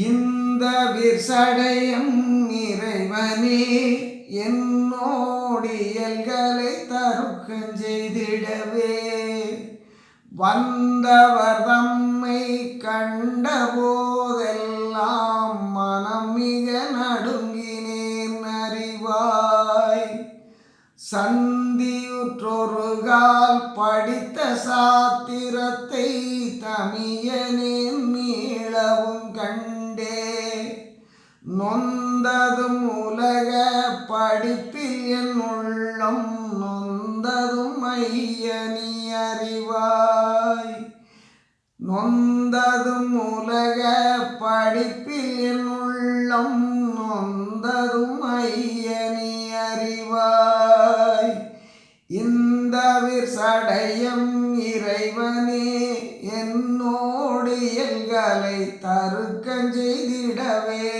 இந்த விற்சடையம் இறைவனே என்னோடியல்களை தருக்கஞ் செய்திடவே வந்தவர் தம்மை கண்ட போதெல்லாம் மனம் மிக நடுங்கினேன் அறிவாய். சந்தியுற்றொருகால் படித்த சாத்திரத்தை தமியனேன் மீளவும் கண்டே நொந்ததும் உலக படிப்பில் என் உள்ளம் நொந்ததும் ஐயனி அறிவாய். நொந்ததும் உலக படிப்பில் என் உள்ளம் நொந்ததும் ஐயனி அறிவாய். இந்த விற்சடையம் இறைவனே என்னோடியல்களை தருக்கஞ் செய்திடவே